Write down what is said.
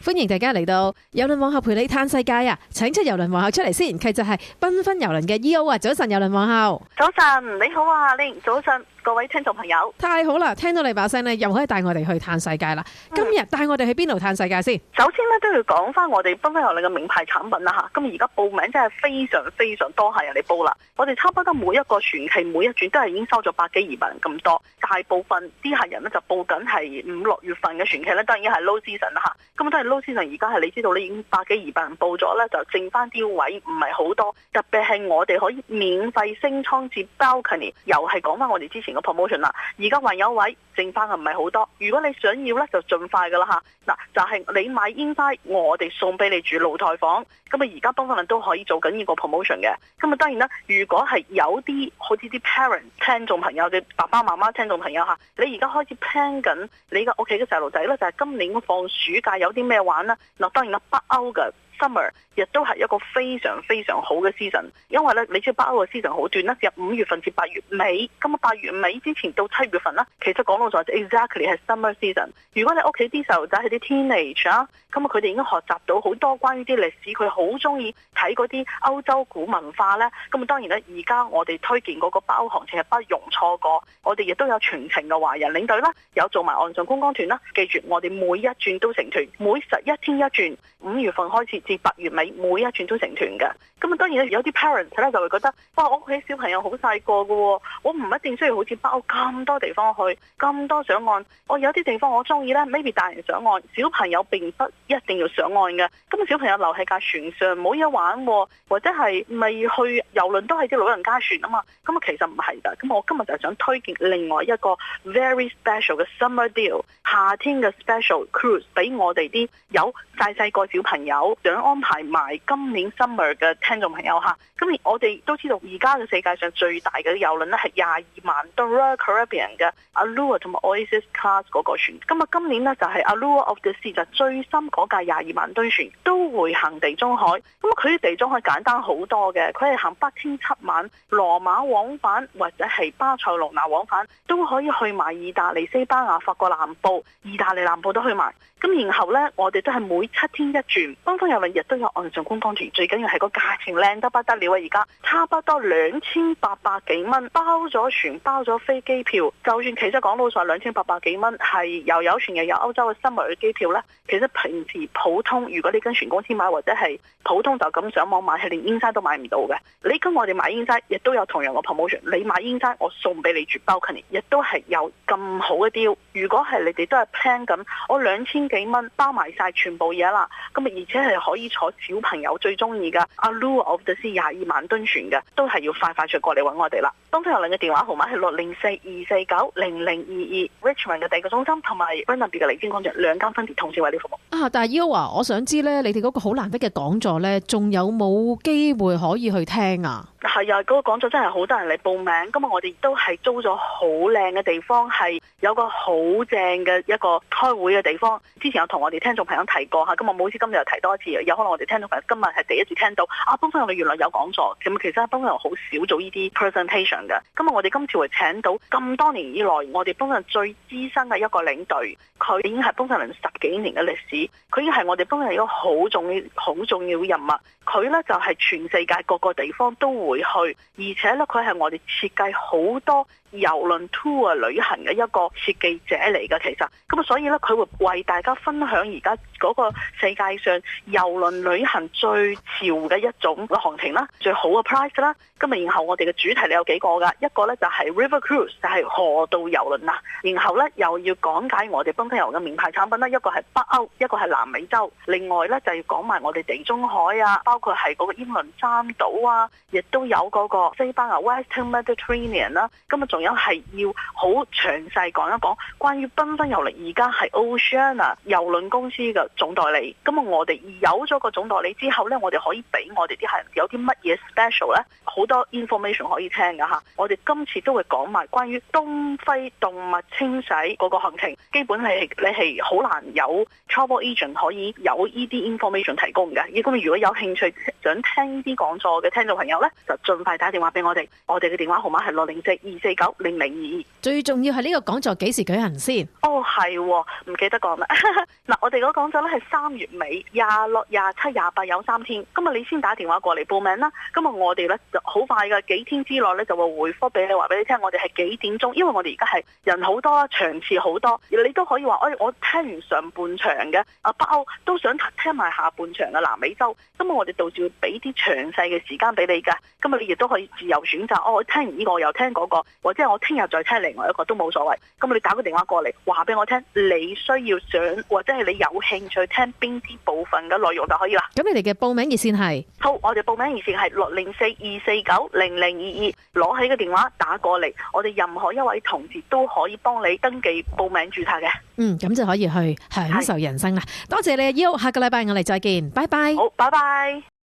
歡迎大家嚟到郵輪皇后陪你嘆世界啊！請出郵輪皇后出嚟先，佢就係繽紛郵輪嘅 EO 啊！早晨，郵輪皇后。早晨，你好啊，玲。早晨，各位聽眾朋友。太好啦，聽到你把聲咧，又可以帶我哋去嘆世界啦。今日帶我哋去邊度嘆世界先？首先咧都要講翻我哋繽紛郵輪嘅名牌產品啦吓。咁而家報名真係非常多客人嚟報啦。我哋差不多每一個船期每一轉都係已經收咗100幾200人咁多。大部分啲客人咧就報緊係5、6月份嘅船期咧，當然係 low season 啦吓。咁都係 low season，而家係你知道你已經100幾200人報咗咧，就剩翻啲位唔係好多。特別係我哋可以免費升艙至 balcony， 又係講翻我哋之前嘅 promotion 啦。而家還有位，剩翻嘅唔係好多。如果你想要咧，就盡快噶啦吓。嗱，就係你買煙花，我哋送俾你住露台房。咁啊，而家繽紛郵輪都可以做緊呢個 promotion 嘅。咁啊，當然啦，如果係有啲好似啲 parent 聽眾朋友嘅爸爸媽媽聽眾朋友吓，你而家開始 plan 緊你嘅屋企嘅細路仔咧，就係今年放暑假有啲咩玩啦。嗱，當然啦，北歐嘅 summer 亦都係一個非常好嘅 season， 因為咧你知道北歐嘅 season 好短啦，由5月份至8月尾，咁啊8月尾之前到7月份啦，其實講到就 exactly 係 summer season。如果你屋企啲細路仔係啲 teenage 啊，咁啊佢哋已經學習到好多關於啲歷史，佢好中意睇嗰啲歐洲古文化咧，咁啊當然咧而家我哋推薦嗰個北歐行程係不容錯過，我哋亦都有全程嘅華人領隊啦，有做埋岸上觀光團啦，記住我哋每一轉都成團，每11天一轉，5月份開始至8月尾每一轉都成團嘅。咁啊當然有啲 parents 咧就會覺得，哇，我屋企小朋友好細個嘅喎，我唔一定需要好似北歐咁多地方去，咁多上岸。我有啲地方我中意咧 maybe 大人上岸，小朋友並不一定要上岸嘅。咁小朋友留喺架船上冇嘢玩，或者係咪去郵輪都係啲老人家船啊嘛？咁啊其實唔係㗎。咁我今日就想推薦另外一個 very special 嘅 summer deal， 夏天嘅 special cruise 俾我哋啲有細個小朋友想安排埋今年 summer 嘅聽眾朋友嚇。咁我哋都知道而家嘅世界上最大嘅郵輪咧係22萬噸 Royal Caribbean 嘅 Allure 同埋 Oasis Class 嗰個船。咁啊今年呢，就係 Allure of the Sea 就最深嗰架22萬噸船都會行地中海。咁佢啲地中海簡單好多嘅，佢係行北天7晚羅馬往返或者係巴塞隆拿往返，都可以去埋意大利、西班牙、法國南部、意大利南部都去埋。咁然後呢，我哋都係每7天一轉，繽紛郵輪亦都有岸上觀光團，最緊要係個價錢靚得不得了啊！而家差不多2800幾蚊，包咗船包咗飛機票，就算其實講老實話2800幾蚊係又有船又有歐洲嘅 summer 嘅機票呢。其實平時普通如果你跟船公司買或者係普通就咁上網買，係連煙齋都買唔到嘅。你跟我哋買煙齋亦都有同樣嘅 promotion， 你買煙齋我送俾你住 balcony， 亦都係有咁好嘅 deal。如果係你哋都係 plan 緊，我2000幾蚊包埋晒全部嘢啦，咁而且係可以坐小朋友最中意嘅 Allure of the Sea 22萬噸船嘅，都係要快脆過嚟揾我哋啦。繽紛郵輪嘅電話號碼係604-249-0022 Richmond 嘅第2個中心同埋 Burnaby 嘅離天廣場2間分別同時為你服務。但係 EO 啊，我想知咧，你哋嗰個好難得嘅講座咧，仲有冇機會可以去聽啊？係啊，嗰個講座真係好多人嚟報名。咁啊，我哋都係租咗好靚嘅地方，係有個好正嘅一個開會嘅地方。之前有同我哋聽眾朋友提過嚇，咁我冇似今日又提多一次。有可能我哋聽眾朋友今日係第一次聽到啊，繽紛郵輪原來有講座。咁其實繽紛郵輪好少做呢啲 presentation 嘅。咁啊，我哋今次會請到咁多年以來我哋繽紛郵輪最資深嘅一個領隊，佢已經係繽紛郵輪10幾年嘅歷史，佢已經係我哋繽紛郵輪一個好重要嘅人物。佢呢就係全世界各個地方都會去，而且呢，佢係我哋設計好多郵輪 tour 旅行嘅一個設計者嚟嘅。其實咁啊，所以呢，佢會為大家分享而家嗰個世界上郵輪旅行最潮嘅一種行程啦，最好嘅 price 啦。咁啊，然後我哋嘅主題你有幾個㗎？一個呢就係 River Cruise， 就係河道郵輪啦。然後呢，又要講解我哋繽紛郵輪嘅名牌產品啦，一個係北歐，一個係南美洲。另外呢，就要講埋我哋地中海啊，包括係嗰個英倫三島啊，亦都有嗰個西班牙 Western Mediterranean 啦。咁啊，仲有係要好詳細講一講關於繽紛郵輪而家係 Oceania 郵輪公司嘅總代理。咁啊，我哋有咗個總代理之後呢，我哋可以俾我哋啲客人有啲乜嘢 special 呢？好多 information 可以聽㗎嚇。我哋今次都會講埋關於東非動物清洗嗰個行程，基本係你係好難有 travel agent 可以有呢啲 information 提供嘅。咁如果有興趣想聽呢啲講座嘅聽眾朋友呢，就盡快打電話俾我哋。我哋嘅電話號碼係24490022。最重要係呢個講座幾時舉行先？哦，係，唔記得講啦。嗱，我哋嗰個講座咧係3月尾26、27、28有3天。咁啊，你先打電話過嚟報名啦。咁啊，我哋咧就好快嘅，幾天之內咧就會回覆俾你，話俾你聽我哋係幾點鐘。因為我哋而家係人好多，場次好多，你都可以話，我聽完上半場嘅北歐都想聽埋下半場嘅南美洲。咁啊，我哋到時會俾啲詳細嘅時間俾你㗎。咁啊，你亦都可以自由選擇。我聽完呢個我又聽嗰個，或者我聽日再聽另外一個都冇所謂。咁你打個電話過嚟，話俾我聽你需要想或者係你有興趣聽邊啲部分嘅內容就可以啦。咁你哋嘅報名熱線係？好，我哋報名熱線係604-249-0022，攞起個電話打過嚟，我哋任何一位同事都可以幫你登記報名註冊嘅。咁就可以去享受人生啦。多謝你啊，Eo，下個禮拜我哋再見，拜拜。好，拜拜。